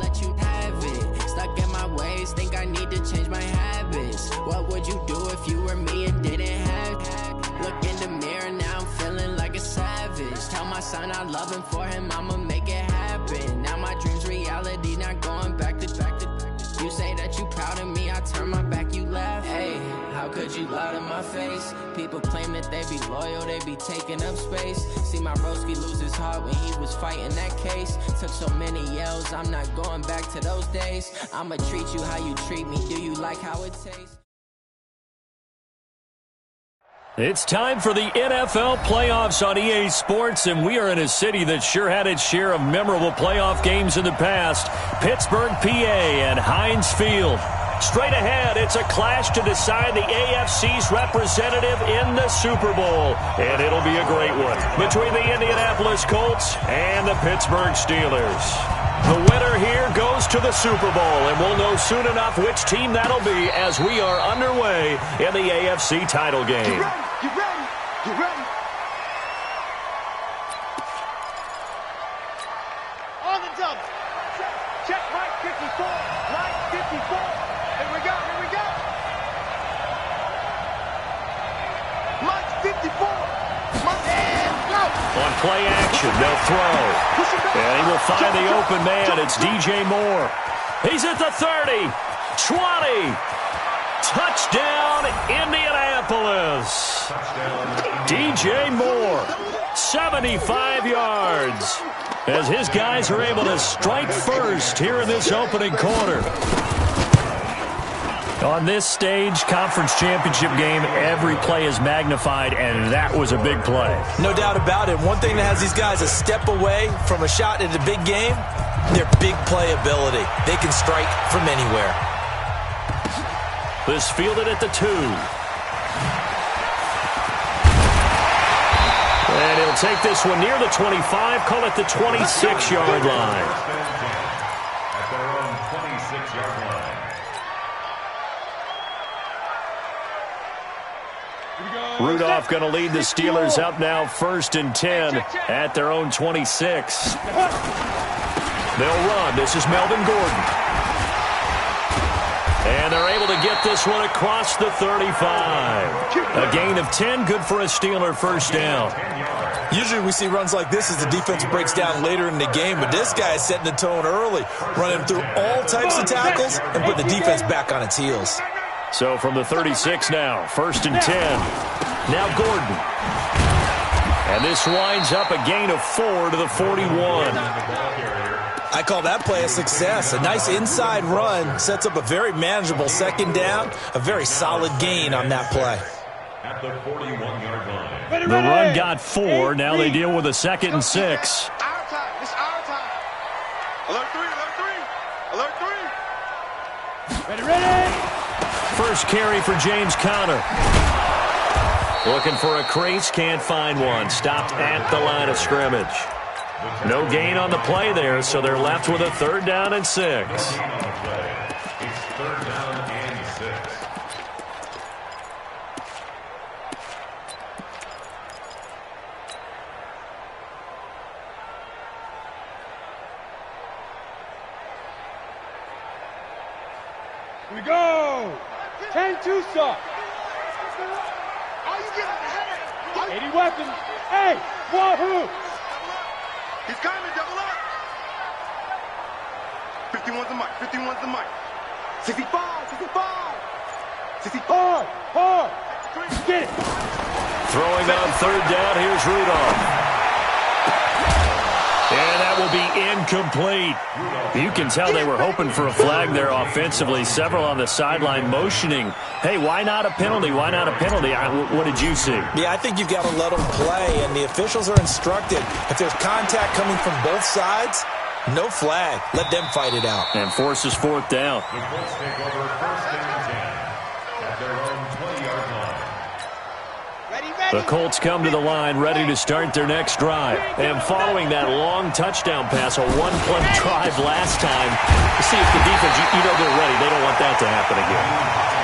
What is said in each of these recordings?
let you have it. Stuck in my ways, think I need to change my habits. What would you do if you were me and didn't have? Look in the mirror, now I'm feeling like a savage. Tell my son I love him, for him I'ma make it happen. Now my dream's reality, not going back to. You say that you proud of me, I turn my back, you laugh. Hey, how could you lie to my face? People claim that they be loyal, they be taking up space. See my broski lose his heart when he was fighting that case. Took so many yells, I'm not going back to those days. I'ma treat you how you treat me, do you like how it tastes? It's time for the NFL playoffs on EA Sports, and we are in a city that sure had its share of memorable playoff games in the past. Pittsburgh, PA, and Heinz Field. Straight ahead, it's a clash to decide the AFC's representative in the Super Bowl. And it'll be a great one between the Indianapolis Colts and the Pittsburgh Steelers. The winner here goes to the Super Bowl, and we'll know soon enough which team that'll be as we are underway in the AFC title game. You ready? You ready? On the double. Check right 54. Right 54. Here we go. Here we go. Mike 54. On play action, they'll throw. And he will find the open man. It's DJ Moore. He's at the 30, 20. Touchdown, Indianapolis. DJ Moore, 75 yards. As his guys are able to strike first here in this opening quarter. On this stage, conference championship game, every play is magnified, and that was a big play. No doubt about it. One thing that has these guys a step away from a shot at a big game, their big play ability. They can strike from anywhere. This fielded at the 2. And he'll take this one near the 25, call it the 26-yard line. At their own 26-yard line. Rudolph going to lead the Steelers up now 1st and 10 at their own 26. They'll run. This is Melvin Gordon. And they're able to get this one across the 35. A gain of 10, good for a Steeler first down. Usually we see runs like this as the defense breaks down later in the game, but this guy is setting the tone early, running through all types of tackles and put the defense back on its heels. So from the 36 now, 1st and 10. Now Gordon. And this winds up a gain of 4 to the 41. I call that play a success. A nice inside run sets up a very manageable second down, a very solid gain on that play. At the 41-yard line. The run got 4. Now they deal with a 2nd and 6. Our time. It's our time. Alert 3. Alert 3. Alert 3. Ready. First carry for James Conner. Looking for a crease, can't find one. Stopped at the line of scrimmage. No gain on the play there, so they're left with a 3rd down and 6. It's 3rd down and 6. Here we go. 10-2 suck. 80 weapons. Hey, wahoo. He's coming, double up. 51's the mic, 51's the mic. 65. 65. Hard. Get it. Throwing on 3rd down, here's Rudolph. And that will be incomplete. You can tell they were hoping for a flag there offensively. Several on the sideline motioning, hey, why not a penalty? Why not a penalty? What did you see? Yeah, I think you've got to let them play, and the officials are instructed. If there's contact coming from both sides, no flag. Let them fight it out. And forces 4th down. The Colts take over 1st and 10 at their own 20-yard line. Ready. The Colts come to the line ready to start their next drive. And following that long touchdown pass, a one-play drive last time, to see if the defense, you know they're ready. They don't want that to happen again.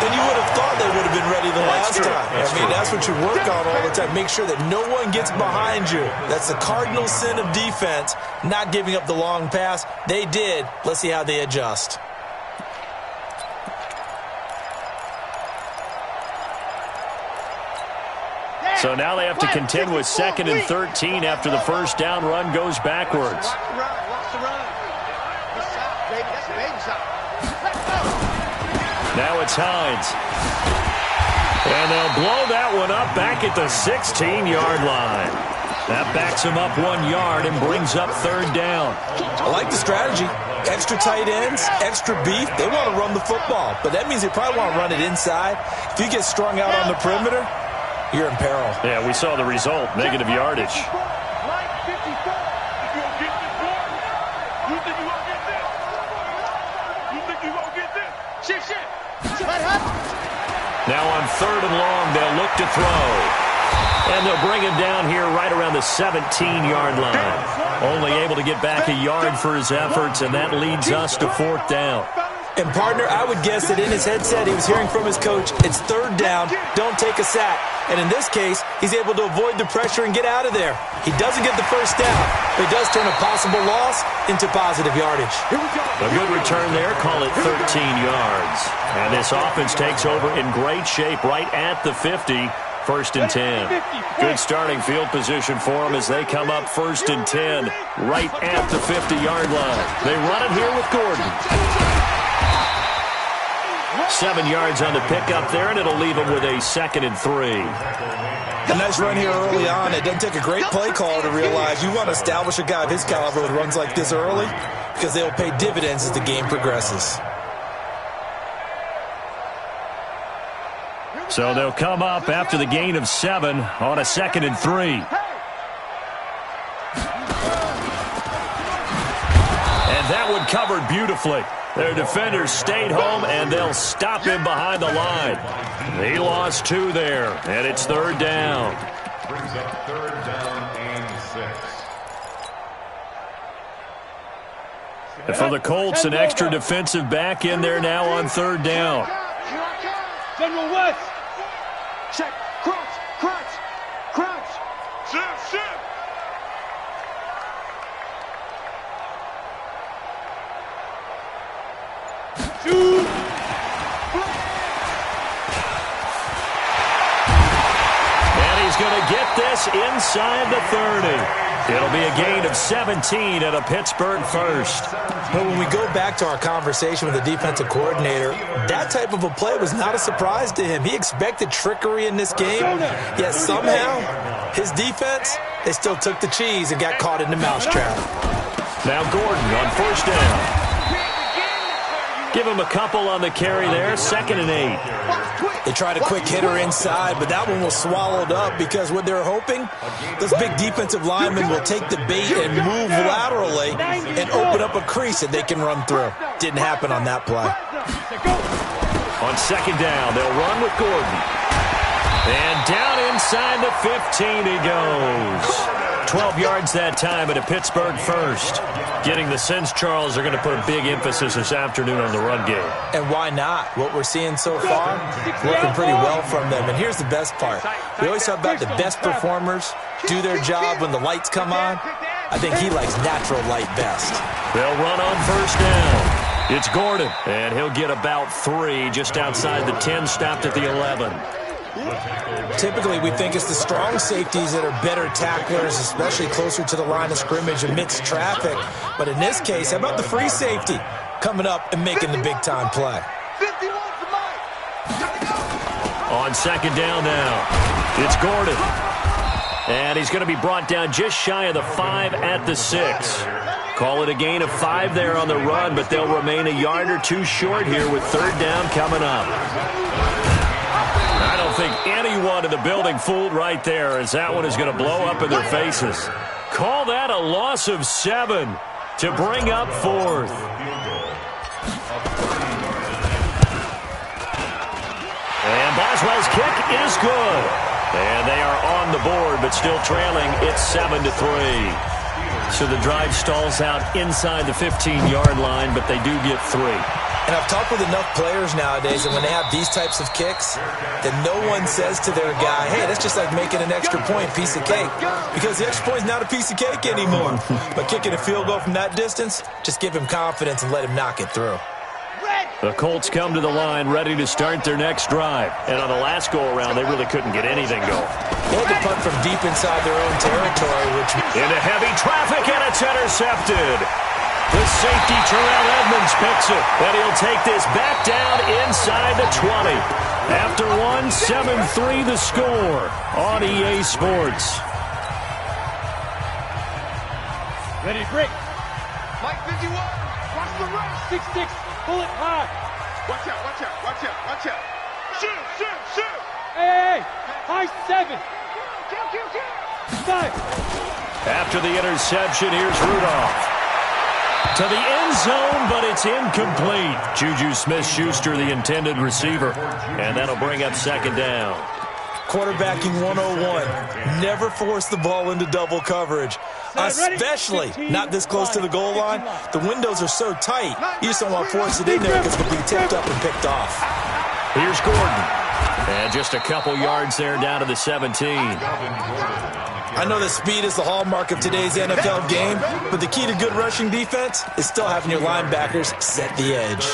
And you would have thought they would have been ready the last time. That's what you work on all the time. Make sure that no one gets behind you. That's the cardinal sin of defense, not giving up the long pass. They did. Let's see how they adjust. So now they have to contend with 2nd and 13 after the first down run goes backwards. Now it's Hines. And they'll blow that one up back at the 16-yard line. That backs him up 1 yard and brings up 3rd down. I like the strategy. Extra tight ends, extra beef. They want to run the football, but that means they probably want to run it inside. If you get strung out on the perimeter, you're in peril. Yeah, we saw the result, negative yardage. Now on 3rd and long, they'll look to throw. And they'll bring him down here right around the 17-yard line. Only able to get back a yard for his efforts, and that leads us to 4th down. And, partner, I would guess that in his headset he was hearing from his coach, it's 3rd down, don't take a sack. And in this case, he's able to avoid the pressure and get out of there. He doesn't get the first down, but he does turn a possible loss into positive yardage. A good return there, call it 13 yards. And this offense takes over in great shape right at the 50, 1st and 10. Good starting field position for them as they come up 1st and 10, right at the 50-yard line. They run it here with Gordon. 7 yards on the pickup there, and it'll leave him with a 2nd and 3. A nice run here early on. It doesn't take a great play caller to realize you want to establish a guy of his caliber with runs like this early because they'll pay dividends as the game progresses. So they'll come up after the gain of 7 on a 2nd and 3. And that one covered beautifully. Their defenders stayed home, and they'll stop him behind the line. He lost 2 there, and it's 3rd down. Brings up 3rd down and 6. And for the Colts, an extra defensive back in there now on 3rd down. General West. Check. Crouch. Shift. And he's going to get this inside the 30. It'll be a gain of 17 at a Pittsburgh first. But when we go back to our conversation with the defensive coordinator, that type of a play was not a surprise to him. He expected trickery in this game, yet somehow his defense, they still took the cheese and got caught in the mousetrap. Now Gordon on 1st down. Give him a couple on the carry there, 2nd and 8. They tried a quick hitter inside, but that one was swallowed up because what they're hoping, those big defensive linemen will take the bait and move laterally and open up a crease that they can run through. Didn't happen on that play. On 2nd down, they'll run with Gordon. And down inside the 15 he goes. 12 yards that time at a Pittsburgh first. Getting the sense, Charles, are going to put a big emphasis this afternoon on the run game. And why not? What we're seeing so far, working pretty well from them. And here's the best part. We always talk about the best performers do their job when the lights come on. I think he likes natural light best. They'll run on 1st down. It's Gordon, and he'll get about 3 just outside the 10, stopped at the 11. Typically, we think it's the strong safeties that are better tacklers, especially closer to the line of scrimmage amidst traffic. But in this case, how about the free safety coming up and making the big-time play? On 2nd down now, it's Gordon. And he's going to be brought down just shy of the 5 at the 6. Call it a gain of 5 there on the run, but they'll remain a yard or 2 short here with 3rd down coming up. I don't think anyone in the building fooled right there, as that one is going to blow up in their faces. Call that a loss of 7 to bring up 4th. And Boswell's kick is good. And they are on the board, but still trailing. It's 7-3. So the drive stalls out inside the 15-yard line, but they do get 3. And I've talked with enough players nowadays that when they have these types of kicks, that no one says to their guy, hey, that's just like making an extra point, piece of cake. Because the extra point is not a piece of cake anymore. But kicking a field goal from that distance, just give him confidence and let him knock it through. The Colts come to the line ready to start their next drive. And on the last go-around, they really couldn't get anything going. They had to punt from deep inside their own territory, which... Into heavy traffic, and it's intercepted. The safety, Terrell Edmonds, picks it. And he'll take this back down inside the 20. After 7-3 the score on EA Sports. Ready to break. Mike 51. Watch the run. 6-6. Pull it high. Watch out, watch out, watch out, watch out. Shoot, shoot, shoot. Hey, high 7. Kill. 5. After the interception, here's Rudolph. To the end zone, but it's incomplete. Juju Smith-Schuster, the intended receiver. And that'll bring up second down. Quarterbacking 101. Never force the ball into double coverage. Especially not this close to the goal line. The windows are so tight, you just don't want to force it in there because it could be tipped up and picked off. Here's Gordon. And just a couple yards there down to the 17. I know that speed is the hallmark of today's NFL game, but the key to good rushing defense is still having your linebackers set the edge.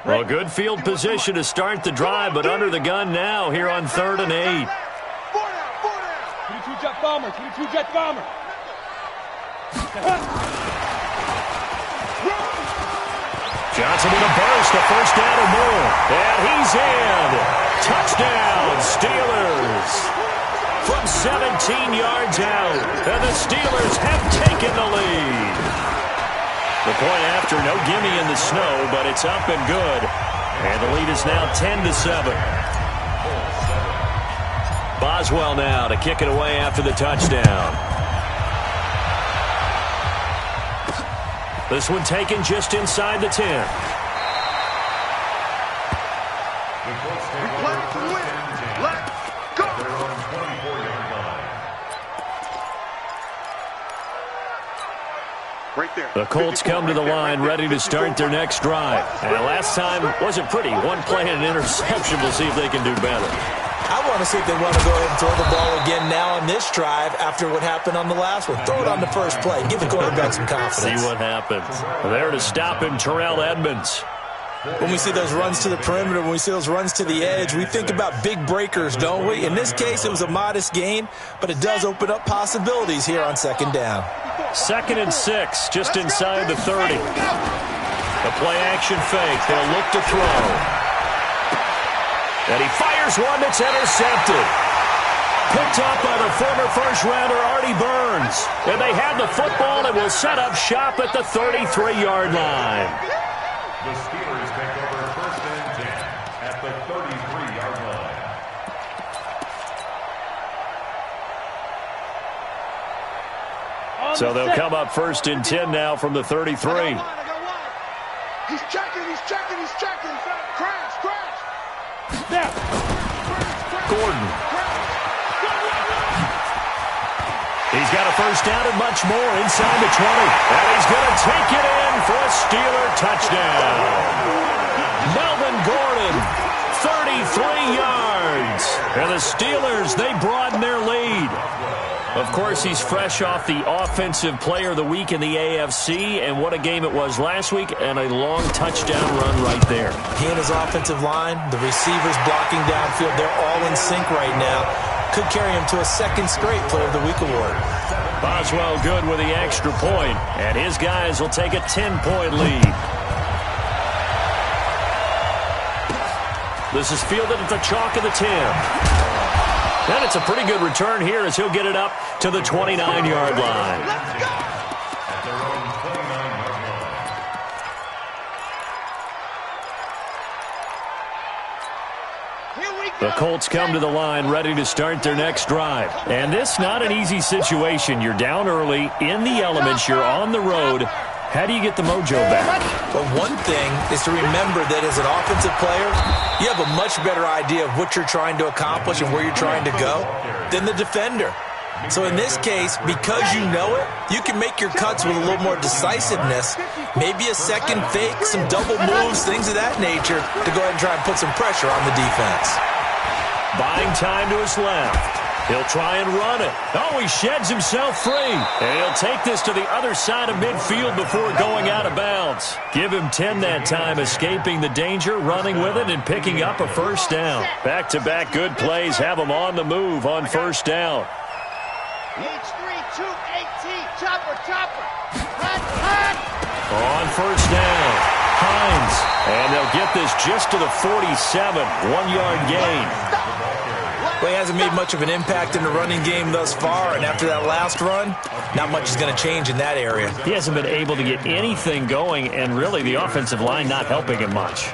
Well, good field position to start the drive, but under the gun now here on 3rd and 8. 22 jet bomber, 22 jet bomber. Johnson with a burst, a first down or more. And he's in. Touchdown, Steelers. From 17 yards out, and the Steelers have taken the lead. The point after, no gimme in the snow, but it's up and good. And the lead is now 10-7. Boswell now to kick it away after the touchdown. This one taken just inside the 10. We play to win. Let's go. Right there. The Colts come to the line ready to start their next drive. And last time wasn't pretty. One play and an interception. We'll see if they can do better. I want to see if they want to go ahead and throw the ball again now on this drive after what happened on the last one. Throw it on the first play. Give the quarterback some confidence. See what happens. There to stop him, Terrell Edmonds. When we see those runs to the perimeter, when we see those runs to the edge, we think about big breakers, don't we? In this case, it was a modest gain, but it does open up possibilities here on second down. 2nd and 6, just inside the 30. The play-action fake. They'll look to throw. And he fires one that's intercepted. Picked up by the former first-rounder Artie Burns. And they have the football and will set up shop at the 33-yard line. The Steelers take over 1st and 10 at the 33-yard line. So they'll come up 1st and 10 now from the 33. He's checking, he's checking, he's checking. Crash, crash. Snap. Gordon. He's got a first down and much more inside the 20. And he's going to take it in for a Steeler touchdown. Melvin Gordon, 33 yards. And the Steelers, they broaden their lead. Of course, he's fresh off the Offensive Player of the Week in the AFC, and what a game it was last week, and a long touchdown run right there. He and his offensive line, the receivers blocking downfield, they're all in sync right now. Could carry him to a 2nd straight Player of the Week award. Boswell good with the extra point, and his guys will take a 10-point lead. This is fielded at the chalk of the 10. And it's a pretty good return here as he'll get it up to the 29-yard line. Let's go. At their own 29-yard line. Here we go. The Colts come to the line ready to start their next drive. And this not an easy situation. You're down early, in the elements, you're on the road. How do you get the mojo back? Well, one thing is to remember that as an offensive player, you have a much better idea of what you're trying to accomplish and where you're trying to go than the defender. So in this case, because you know it, you can make your cuts with a little more decisiveness, maybe a second fake, some double moves, things of that nature, to go ahead and try and put some pressure on the defense. Buying time to his left. He'll try and run it. Oh, he sheds himself free. And he'll take this to the other side of midfield before going out of bounds. Give him 10 that time, escaping the danger, running with it, and picking up a first down. Back-to-back good plays have him on the move on first down. H3, 218, chopper. Hot. On first down, Hines. And they'll get this just to the 47, 1-yard gain. Well, he hasn't made much of an impact in the running game thus far, and after that last run, not much is going to change in that area. He hasn't been able to get anything going, and really the offensive line not helping him much.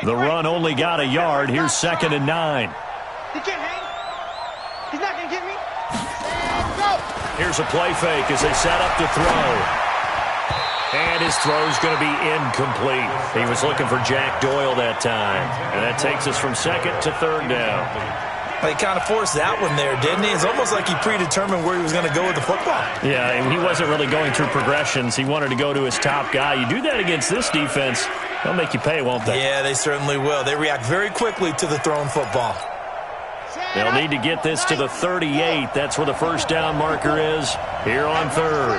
The run only got a yard. Here's 2nd and 9. He can't hang. He's not going to get me. And go. Here's a play fake as they set up to throw. And his throw's going to be incomplete. He was looking for Jack Doyle that time. And that takes us from 2nd to 3rd down. Well, he kind of forced that one there, didn't he? It's almost like he predetermined where he was going to go with the football. Yeah, and he wasn't really going through progressions. He wanted to go to his top guy. You do that against this defense, they'll make you pay, won't they? Yeah, they certainly will. They react very quickly to the thrown football. They'll need to get this to the 38. That's where the first down marker is here on 3rd.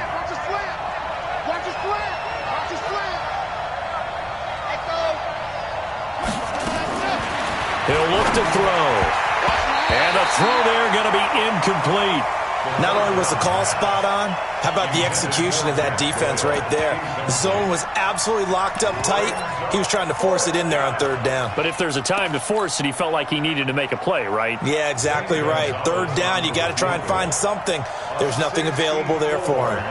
He'll look to throw. And the throw there going to be incomplete. Not only was the call spot on, how about the execution of that defense right there? The zone was absolutely locked up tight. He was trying to force it in there on 3rd down. But if there's a time to force it, he felt like he needed to make a play, right? Yeah, exactly right. 3rd down, you got to try and find something. There's nothing available there for him.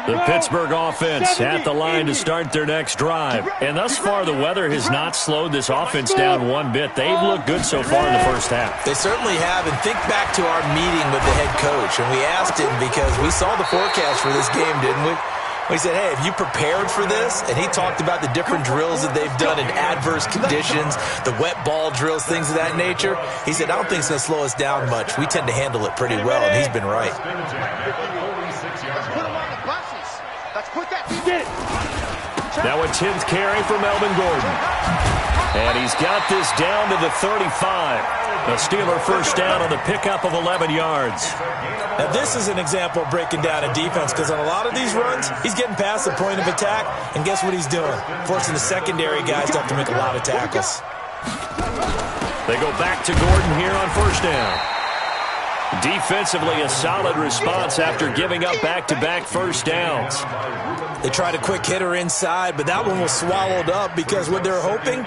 The Pittsburgh offense at the line to start their next drive. And thus far, the weather has not slowed this offense down one bit. They've looked good so far in the first half. They certainly have. And think back to our meeting with the head coach. And we asked him because we saw the forecast for this game, didn't we? We said, hey, have you prepared for this? And he talked about the different drills that they've done in adverse conditions, the wet ball drills, things of that nature. He said, I don't think it's going to slow us down much. We tend to handle it pretty well, and he's been right. Now a 10th carry for Melvin Gordon. And he's got this down to the 35. A Steeler first down on the pickup of 11 yards. Now this is an example of breaking down a defense because on a lot of these runs, he's getting past the point of attack, and guess what he's doing? Forcing the secondary guys to have to make a lot of tackles. They go back to Gordon here on first down. Defensively, a solid response after giving up back-to-back first downs. They tried a quick hitter inside, but that one was swallowed up because what they're hoping,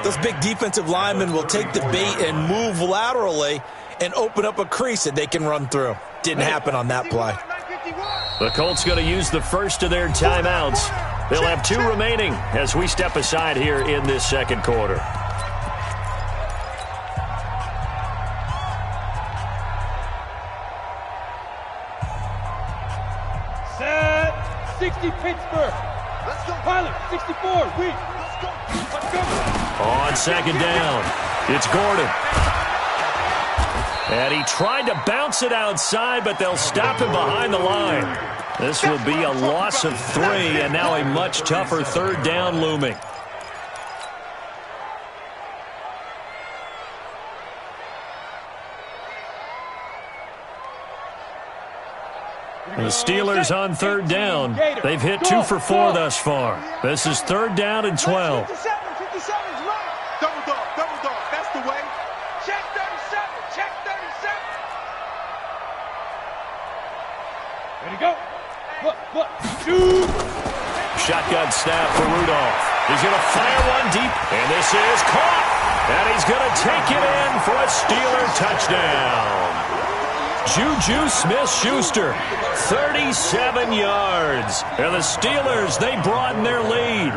those big defensive linemen will take the bait and move laterally and open up a crease that they can run through. Didn't happen on that play. The Colts going to use the first of their timeouts. They'll have 2 remaining as we step aside here in this second quarter. Set. 60 Pittsburgh. Let's go. Pilot, 64. Let's go. On second down, it's Gordon. And he tried to bounce it outside, but they'll stop him behind the line. This will be a loss of 3, and now a much tougher third down looming. The Steelers on third down. They've hit 2 for 4 thus far. This is 3rd down and 12. 57's right. Double dog, that's the way. Check 37, check 37. What? Shoot! Shotgun snap for Rudolph. He's going to fire one deep, and this is caught. And he's going to take it in for a Steeler touchdown. Juju Smith-Schuster, 37 yards. And the Steelers, they broaden their lead.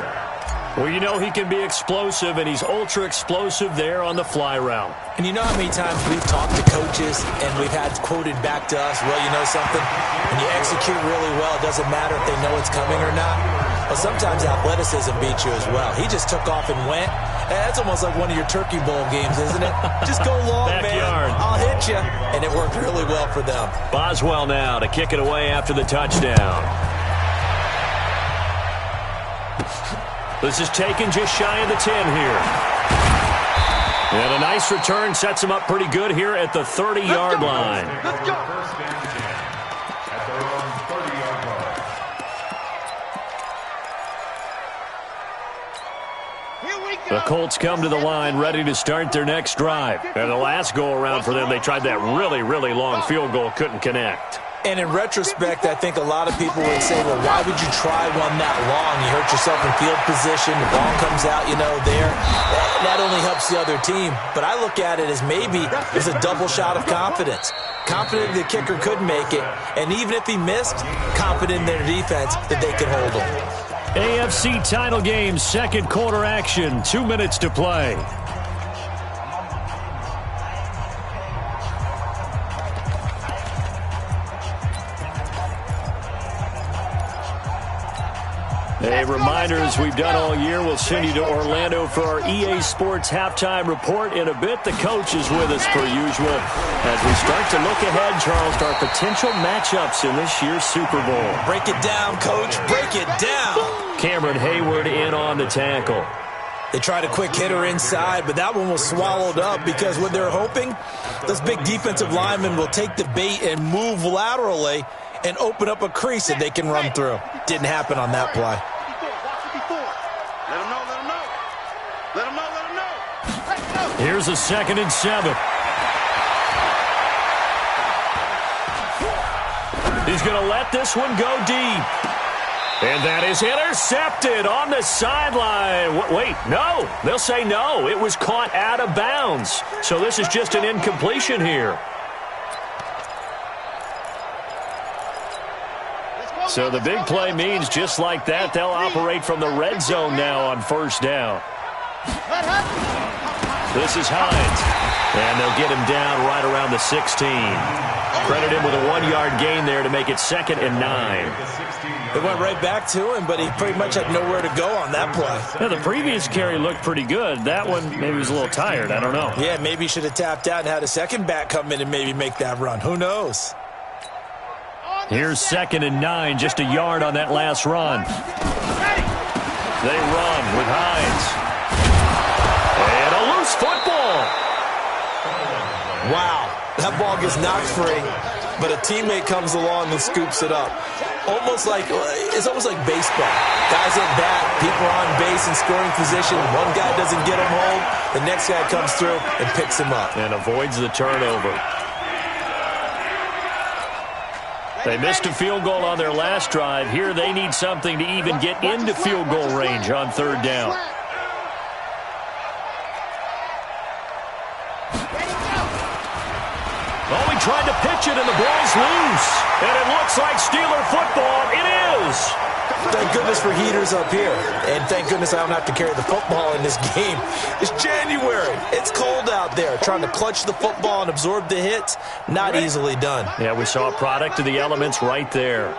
Well, you know he can be explosive, and he's ultra-explosive there on the fly route. And you know how many times we've talked to coaches and we've had quoted back to us, well, you know something? When you execute really well, it doesn't matter if they know it's coming or not. Well, sometimes athleticism beats you as well. He just took off and went. That's almost like one of your Turkey Bowl games, isn't it? Just go long, Backyard. man. I'll hit you. And it worked really well for them. Boswell now to kick it away after the touchdown. This is taken just shy of the 10 here. And a nice return sets him up pretty good here at the 30-yard line. Let's go. First and 10 at their own 30-yard line. Here we go. The Colts come to the line ready to start their next drive. And the last go-around for them, they tried that really, really long field goal, couldn't connect. And in retrospect, I think a lot of people would say, well, why would you try one that long? You hurt yourself in field position. The ball comes out, you know, there. That only helps the other team. But I look at it as maybe it's a double shot of confidence. Confident the kicker could make it. And even if he missed, confident in their defense that they could hold him. AFC title game, second quarter action, 2 minutes to play. A reminder, as we've done all year, we'll send you to Orlando for our EA Sports halftime report in a bit. The coach is with us per usual as we start to look ahead, Charles, to our potential matchups in this year's Super Bowl. Break it down, coach. Break it down. Cameron Hayward in on the tackle. They tried a quick hitter inside, but that one was swallowed up because what they're hoping, those big defensive linemen will take the bait and move laterally and open up a crease that they can run through. Didn't happen on that play. Let him know, let him know. Let him know, let him know. Here's a 2nd and 7. He's going to let this one go deep. And that is intercepted on the sideline. Wait, no. They'll say no. It was caught out of bounds. So this is just an incompletion here. So the big play means just like that, they'll operate from the red zone now on first down. This is Hines. And they'll get him down right around the 16. Credit him with a 1-yard gain there to make it 2nd and 9. They went right back to him, but he pretty much had nowhere to go on that play. Yeah, the previous carry looked pretty good. That one, maybe he was a little tired. I don't know. Yeah, maybe he should have tapped out and had a second back come in and maybe make that run. Who knows? Here's 2nd and 9, just a yard on that last run. They run with Hines. And a loose football. Wow, that ball gets knocked free, but a teammate comes along and scoops it up. It's almost like baseball. Guys at bat, people are on base in scoring position. One guy doesn't get him home, the next guy comes through and picks him up. And avoids the turnover. They missed a field goal on their last drive. Here they need something to even get into field goal range on 3rd down. Oh, he tried to pitch it and the ball's loose. And it looks like Steeler football. It is. Thank goodness for heaters up here. And thank goodness I don't have to carry the football in this game. It's January. It's cold out there. Trying to clutch the football and absorb the hits, not easily done. Yeah, we saw a product of the elements right there.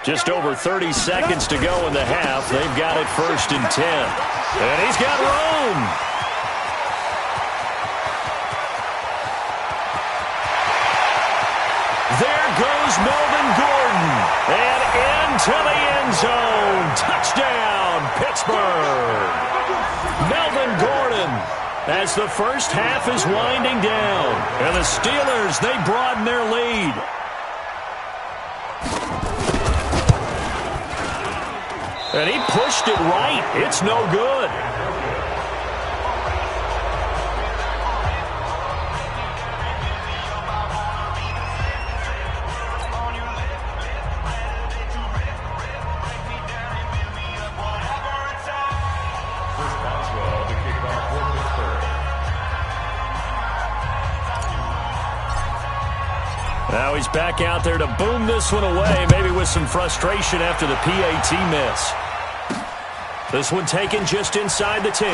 Just over 30 seconds to go in the half. They've got it 1st and 10. And he's got room. There goes Melvin Gordon. And into the end zone. Touchdown, Pittsburgh. Melvin Gordon as the first half is winding down. And the Steelers, they broaden their lead. And he pushed it right. It's no good. Now he's back out there to boom this one away, maybe with some frustration after the PAT miss. This one taken just inside the 10.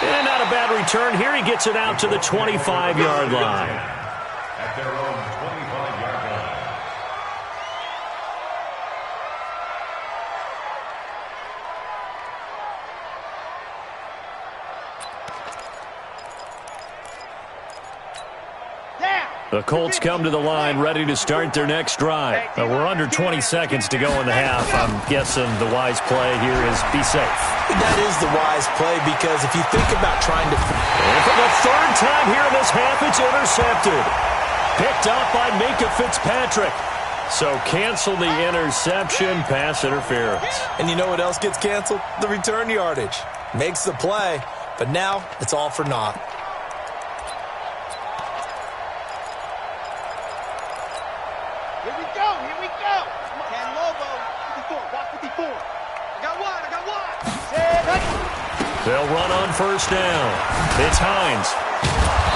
And not a bad return here. He gets it out to the 25-yard line. At their own 25-yard line. The Colts come to the line ready to start their next drive. We're under 20 seconds to go in the half. I'm guessing the wise play here is be safe. That is the wise play, because if you think about trying to... And for the third time here in this half, it's intercepted. Picked up by Minkah Fitzpatrick. So cancel the interception, pass interference. And you know what else gets canceled? The return yardage. Makes the play, but now it's all for naught. Here we go. Ken Lobo, 54, got 54. I got one. They'll run on first down. It's Hines.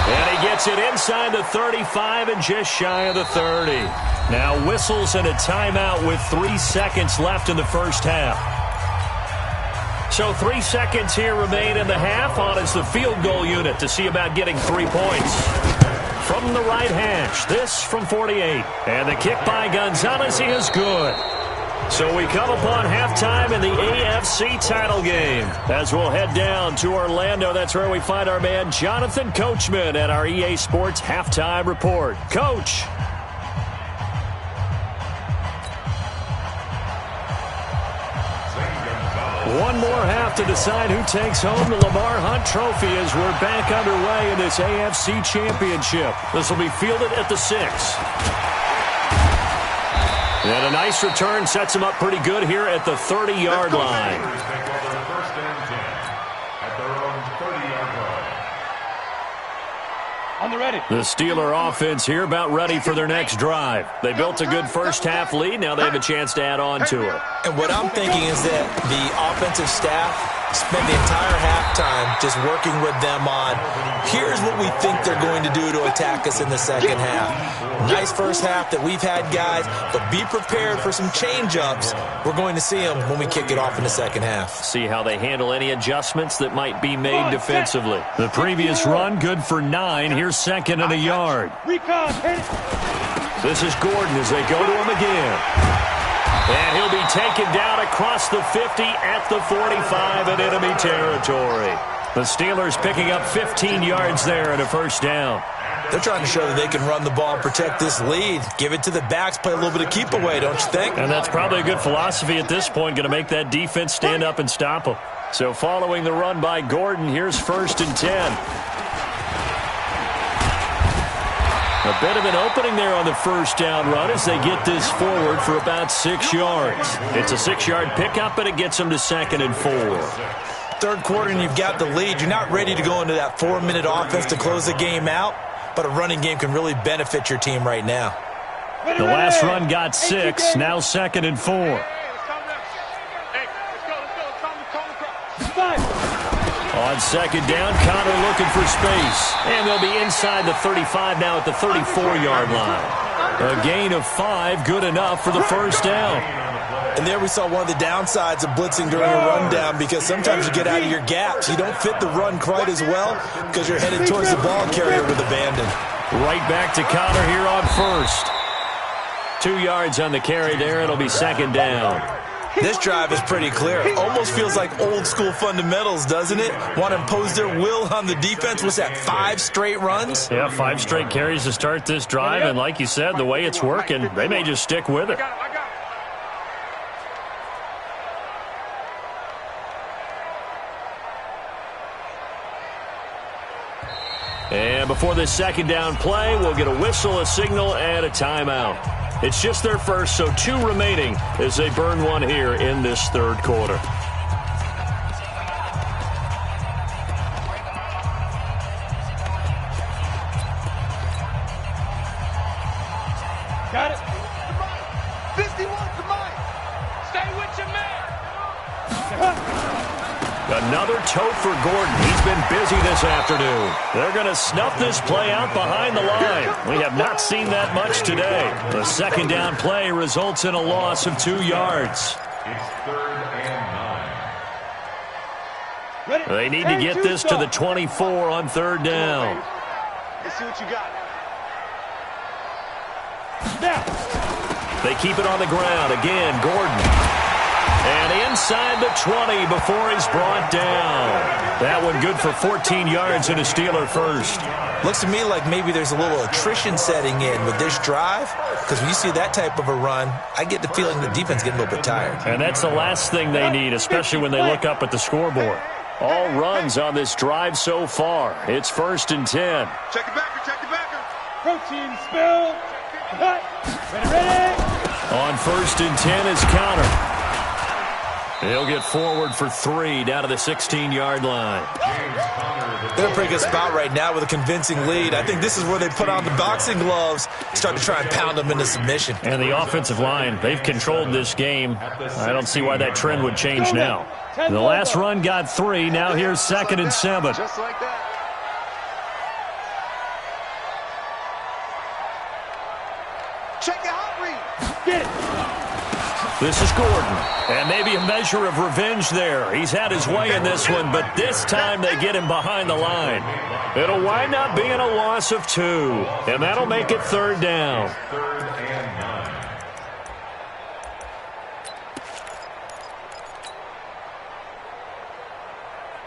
And he gets it inside the 35 and just shy of the 30. Now whistles and a timeout with 3 seconds left in the first half. So 3 seconds here remain in the half. On is the field goal unit to see about getting 3 points. From the right hash, this from 48. And the kick by Gonzalez is good. So we come upon halftime in the AFC title game. As we'll head down to Orlando, that's where we find our man Jonathan Coachman at our EA Sports Halftime Report. Coach. One more half to decide who takes home the Lamar Hunt Trophy as we're back underway in this AFC Championship. This will be fielded at the 6. And a nice return sets him up pretty good here at the 30-yard line. On the ready. The Steeler offense here about ready for their next drive. They built a good first-half lead. Now they have a chance to add on to it. And what I'm thinking is that the offensive staff spent the entire halftime just working with them on, here's what we think they're going to do to attack us in the second half. Nice first half that we've had, guys, but be prepared for some change-ups. We're going to see them when we kick it off in the second half. See how they handle any adjustments that might be made defensively. The previous run, good for 9. Here's second and a yard. This is Gordon as they go to him again. And he'll be taken down across the 50 at the 45 in enemy territory. The Steelers picking up 15 yards there and a first down. They're trying to show that they can run the ball and protect this lead. Give it to the backs, play a little bit of keep away, don't you think? And that's probably a good philosophy at this point, going to make that defense stand up and stop them. So following the run by Gordon, here's first and 10. A bit of an opening there on the first down run as they get this forward for about 6 yards. It's a 6-yard pickup, but it gets them to second and 4. Third quarter and you've got the lead. You're not ready to go into that 4-minute offense to close the game out, but a running game can really benefit your team right now. The last run got 6, now second and 4. On second down, Connor looking for space. And they'll be inside the 35 now at the 34-yard line. A gain of 5, good enough for the first down. And there we saw one of the downsides of blitzing during a rundown, because sometimes you get out of your gaps. You don't fit the run quite as well because you're headed towards the ball carrier with abandon. Right back to Connor here on first. 2 yards on the carry there. It'll be second down. This drive is pretty clear. Almost feels like old school fundamentals, doesn't it? Want to impose their will on the defense. What's that, 5 straight runs? Yeah, 5 straight carries to start this drive. And like you said, the way it's working, they may just stick with it. And before this second down play, we'll get a whistle, a signal, and a timeout. It's just their first, so 2 remaining as they burn one here in this third quarter. Got it. 51, come on. Stay with your man. Another tote for Gordon. He's been busy this afternoon. They're going to snuff this play out behind the line. We have not seen that much today. The second down play results in a loss of 2 yards. It's 3rd and 9. They need to get this to the 24 on 3rd down. Let's see what you got. Now. They keep it on the ground. Again, Gordon. And inside the 20 before he's brought down. That one good for 14 yards and a Steeler first. Looks to me like maybe there's a little attrition setting in with this drive, because when you see that type of a run, I get the feeling the defense getting a little bit tired. And that's the last thing they need, especially when they look up at the scoreboard. All runs on this drive so far. It's 1st and 10. Check it backer, check it backer. Protein spill. Cut. Ready. On 1st and 10 is Counter. He'll get forward for 3 down to the 16-yard line. They're in a pretty good spot right now with a convincing lead. I think this is where they put on the boxing gloves, start to try and pound them into submission. And the offensive line, they've controlled this game. I don't see why that trend would change now. The last run got 3. Now here's 2nd and 7. Just like that. Check the hot read. Get it. This is Gordon, and maybe a measure of revenge there. He's had his way in this one, but this time they get him behind the line. It'll wind up being a loss of 2, and that'll make it 3rd down. 3rd and 9.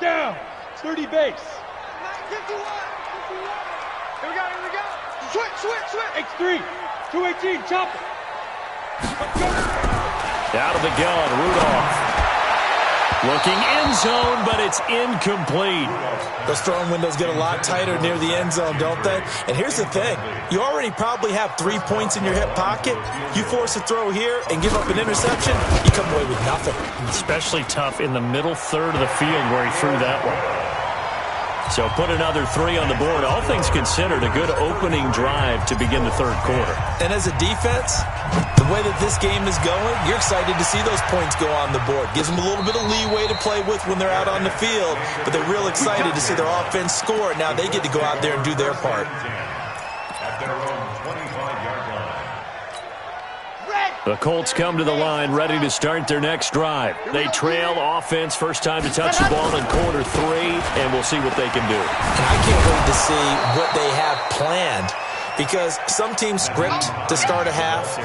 Down. 30 base. 51. Here we go, here we go. Switch. X3. 218. Chop it. Out of the gun, Rudolph. Looking end zone, but it's incomplete. Those throwing windows get a lot tighter near the end zone, don't they? And here's the thing. You already probably have 3 points in your hip pocket. You force a throw here and give up an interception, you come away with nothing. Especially tough in the middle third of the field where he threw that one. So put another 3 on the board. All things considered, a good opening drive to begin the 3rd quarter. And as a defense, the way that this game is going, you're excited to see those points go on the board. Gives them a little bit of leeway to play with when they're out on the field, but they're real excited to see their offense score. Now they get to go out there and do their part. At their own 25-yard line. The Colts come to the line ready to start their next drive. They trail offense, first time to touch the ball in quarter 3, and we'll see what they can do. And I can't wait to see what they have planned, because some teams script to start a half.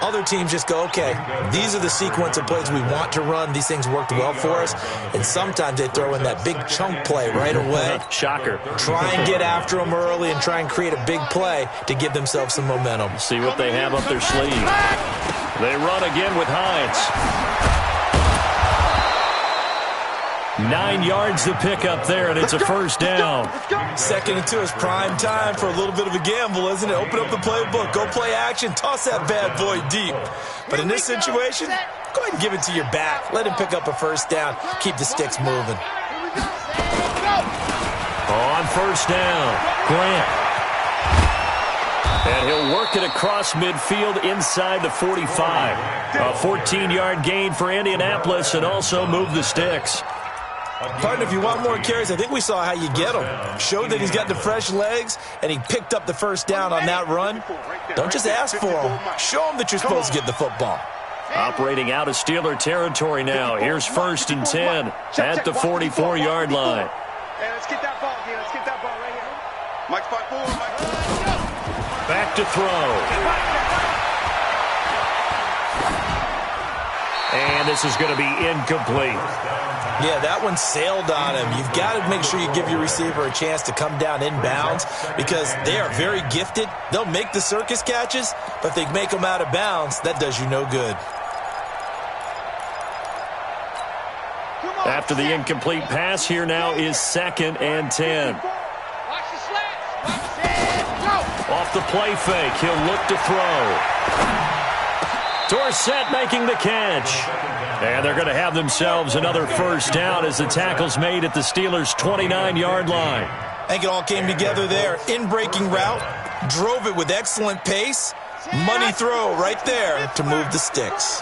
Other teams just go, okay, these are the sequence of plays we want to run. These things worked well for us. And sometimes they throw in that big chunk play right away. Shocker. Try and get after them early and try and create a big play to give themselves some momentum. See what they have up their sleeve. They run again with Hines. 9 yards to pick up there, and it's a 1st down. 2nd and 2 is prime time for a little bit of a gamble, isn't it? Open up the playbook, go play action, toss that bad boy deep. But in this situation, go ahead and give it to your back. Let him pick up a 1st down. Keep the sticks moving. On 1st down, Grant. And he'll work it across midfield inside the 45. A 14-yard gain for Indianapolis, and also move the sticks. Partner, if you want more carries, I think we saw how you get them. Showed that he's got the fresh legs, and he picked up the 1st down on that run. Don't just ask for them. Show them that you're supposed to get the football. Operating out of Steeler territory now. Here's 1st and 10 at the 44-yard line. Hey, let's get that ball, Let's get that ball right here. Mike's 5-4, Mike. Back to throw. And this is going to be incomplete. Yeah, that one sailed on him. You've got to make sure you give your receiver a chance to come down inbounds, because they are very gifted. They'll make the circus catches, but if they make them out of bounds, that does you no good. After the incomplete pass, here now is 2nd and 10. Off the play fake, he'll look to throw. Dorsett making the catch. And they're going to have themselves another 1st down as the tackle's made at the Steelers' 29-yard line. I think it all came together there. In-breaking route, drove it with excellent pace. Money throw right there to move the sticks.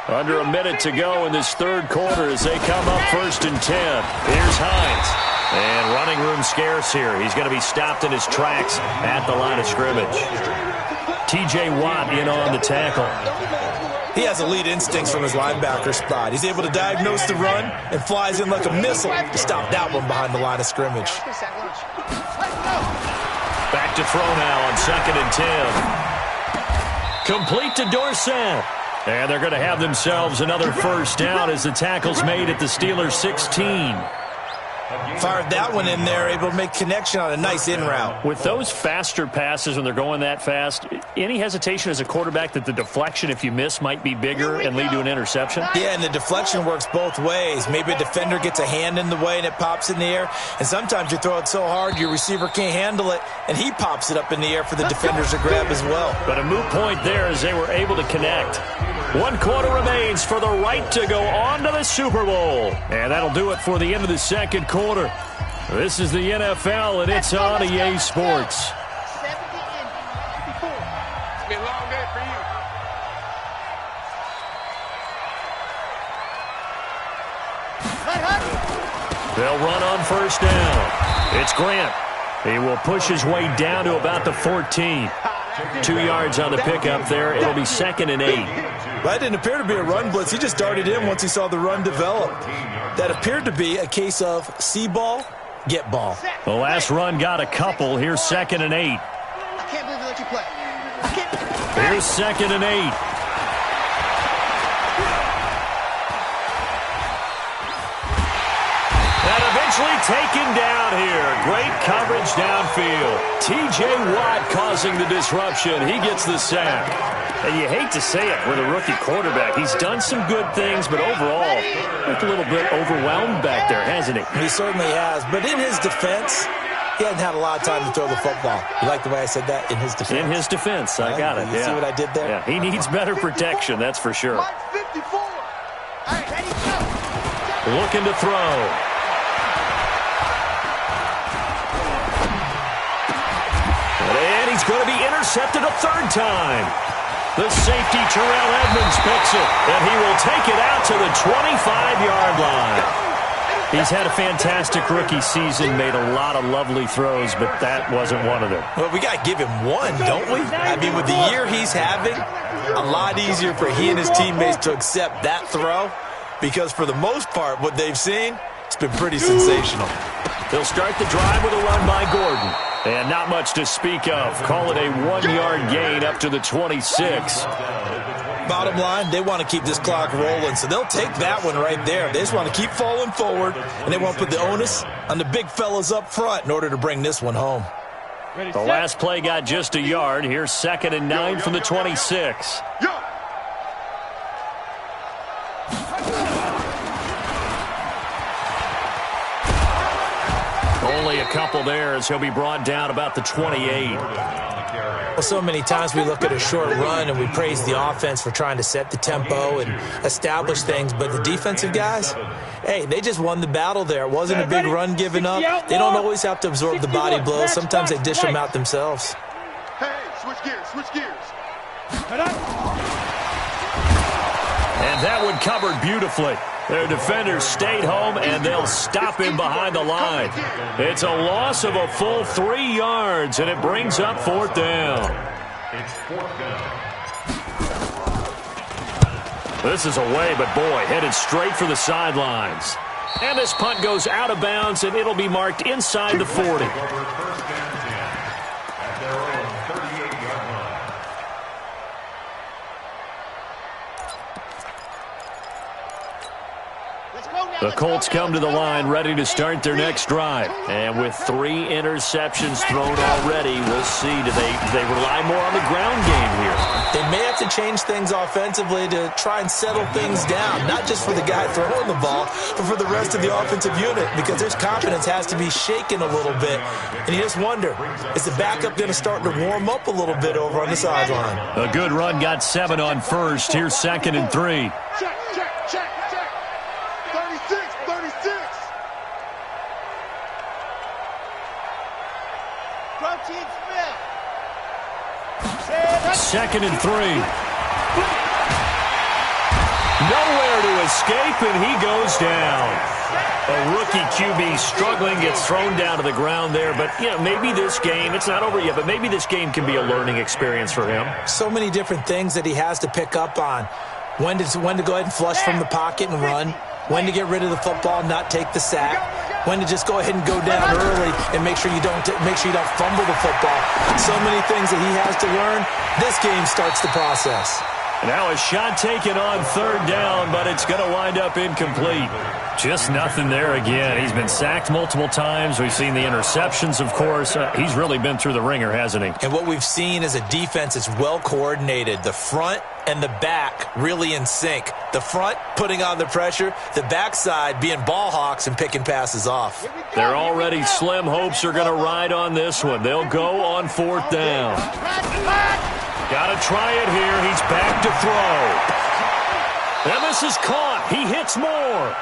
Under a minute to go in this third quarter as they come up 1st and 10. Here's Hines. And running room scarce here. He's going to be stopped in his tracks at the line of scrimmage. T.J. Watt in on the tackle. He has elite instincts from his linebacker spot. He's able to diagnose the run and flies in like a missile to stop that one behind the line of scrimmage. Back to throw now on 2nd and 10. Complete to Dorsett. And they're going to have themselves another first down as the tackle's made at the Steelers' 16. Fired that one in there, able to make connection on a nice in route. With those faster passes when they're going that fast, any hesitation as a quarterback that the deflection, if you miss, might be bigger and lead to an interception? Yeah, and the deflection works both ways. Maybe a defender gets a hand in the way and it pops in the air. And sometimes you throw it so hard your receiver can't handle it, and he pops it up in the air for the defenders to grab as well. But a moot point there as they were able to connect. 1 quarter remains for the right to go on to the Super Bowl. And that'll do it for the end of the second quarter. This is the NFL, and it's on EA Sports. 70 in 54. It's been a long day for you. They'll run on first down. It's Grant. He will push his way down to about the 14. 2 yards on the pickup there. It'll be 2nd and 8. That didn't appear to be a run blitz. He just darted in once he saw the run develop. That appeared to be a case of see ball, get ball. The last run got a couple. Here's 2nd and 8. I can't believe they let you play. I can't. Here's 2nd and 8. And eventually taken down here. Great coverage downfield. T.J. Watt causing the disruption. He gets the sack. And you hate to say it with a rookie quarterback. He's done some good things, but overall, looked a little bit overwhelmed back there, hasn't he? He certainly has. But in his defense, he hasn't had a lot of time to throw the football. You like the way I said that? In his defense? In his defense. I got it. You see what I did there? Yeah, he needs better protection, that's for sure. 54. All right, ready, go. Looking to throw. And he's going to be intercepted a 3rd time. The safety, Terrell Edmonds, picks it, and he will take it out to the 25-yard line. He's had a fantastic rookie season, made a lot of lovely throws, but that wasn't one of them. Well, we got to give him one, don't we? I mean, with the year he's having, a lot easier for he and his teammates to accept that throw, because for the most part, what they've seen, it's been pretty sensational. They'll start the drive with a run by Gordon. And not much to speak of. Call it a 1-yard gain up to the 26. Bottom line, they want to keep this clock rolling, so they'll take that one right there. They just want to keep falling forward, and they want to put the onus on the big fellas up front in order to bring this one home. The last play got just a yard. Here's 2nd and 9 from the 26. Only a couple there as he'll be brought down about the 28. Well, so many times we look at a short run and we praise the offense for trying to set the tempo and establish things, but the defensive guys, hey, they just won the battle there. It wasn't a big run given up. They don't always have to absorb the body blows. Sometimes they dish them out themselves. Hey, switch gears, switch gears. And that one covered beautifully. Their defenders stayed home, and they'll stop him behind the line. It's a loss of a full 3 yards, and it brings up 4th down. It's 4th down. This is away, but boy, headed straight for the sidelines. And this punt goes out of bounds, and it'll be marked inside the 40. First down 10 at their own 38-yard line. The Colts come to the line ready to start their next drive. And with 3 interceptions thrown already, we'll see. Do they rely more on the ground game here? They may have to change things offensively to try and settle things down, not just for the guy throwing the ball, but for the rest of the offensive unit, because their confidence has to be shaken a little bit. And you just wonder, is the backup going to start to warm up a little bit over on the sideline? A good run got 7 on first. Here's 2nd and 3. Check, check, check, check. 36, 36. Protein Smith. 2nd and 3. Nowhere to escape, and he goes down. A rookie QB struggling, gets thrown down to the ground there. But, maybe this game, it's not over yet, but maybe this game can be a learning experience for him. So many different things that he has to pick up on. When to go ahead and flush from the pocket and run. When to get rid of the football, not take the sack. When to just go ahead and go down early and make sure you don't fumble the football. So many things that he has to learn. This game starts the process. Now a shot taken on third down, but it's going to wind up incomplete. Just nothing there again. He's been sacked multiple times. We've seen the interceptions, of course. He's really been through the ringer, hasn't he? And what we've seen is a defense that's well coordinated. The front and the back really in sync. The front putting on the pressure, the backside being ball hawks and picking passes off. Their already slim hopes are going to ride on this one. They'll go on fourth down. Got to try it here. He's back to throw. And this is caught. He hits more.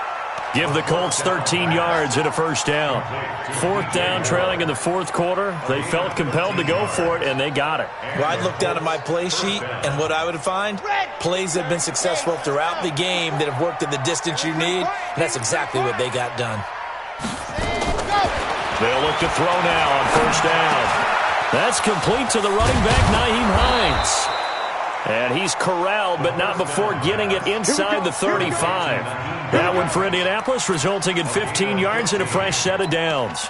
Give the Colts 13 yards and a first down. Fourth down, trailing in the fourth quarter. They felt compelled to go for it, and they got it. Well, I'd look down at my play sheet, and what I would find, plays that have been successful throughout the game that have worked at the distance you need, and that's exactly what they got done. They'll look to throw now on first down. That's complete to the running back, Nyheim Hines. And he's corralled, but not before getting it inside the 35. That one for Indianapolis, resulting in 15 yards and a fresh set of downs.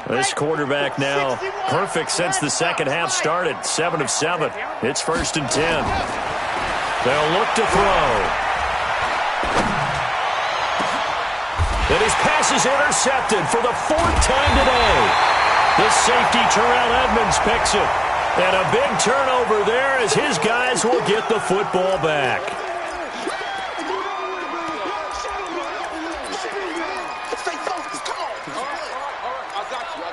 This quarterback now perfect since the second half started. 7 of 7. It's 1st and 10. They'll look to throw. And his pass is intercepted for the 4th time today. The safety, Terrell Edmonds, picks it. And a big turnover there as his guys will get the football back. Stay focused. Come on. All right. I got you.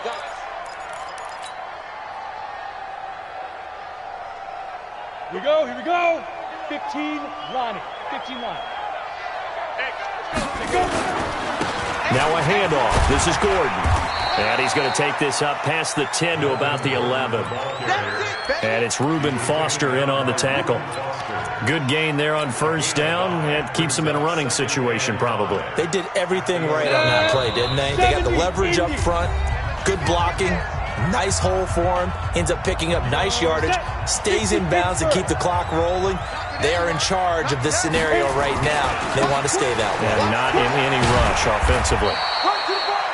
Here we go. 15 line. 15 line. Hey, go. Now a handoff. This is Gordon. And he's going to take this up past the 10 to about the 11. And it's Reuben Foster in on the tackle. Good gain there on first down. It keeps him in a running situation probably. They did everything right on that play, didn't they? They got the leverage up front, good blocking, nice hole for him, ends up picking up nice yardage, stays in bounds to keep the clock rolling. They are in charge of this scenario right now. They want to stay that way. And not in any rush offensively.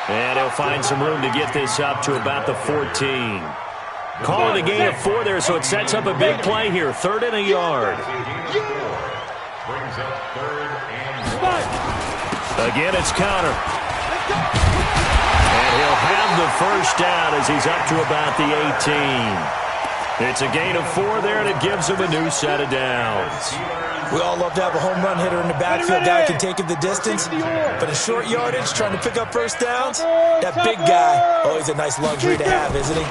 And he'll find some room to get this up to about the 14. Call it a gain of 4 there, so it sets up a big play here. 3rd and a yard. Brings up 3rd and 1. Again, it's Connor. And he'll have the first down as he's up to about the 18. It's a gain of 4 there, and it gives him a new set of downs. We all love to have a home run hitter in the backfield. Guy can take it the distance. But in short yardage, trying to pick up first downs, that big guy, always a nice luxury to have, isn't he?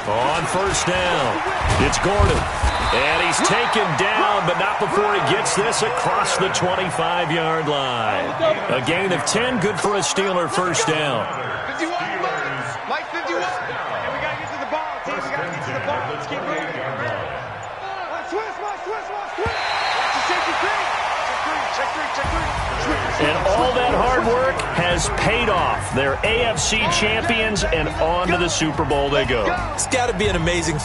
On first down, it's Gordon. And he's taken down, but not before he gets this across the 25-yard line. A gain of 10, good for a Steeler first down. 51. Mike, 51. And we got to get to the ball, team. We got to get to the ball. Let's keep moving. And all that hard work has paid off. They're AFC champions, and on to the Super Bowl they go. It's got to be an amazing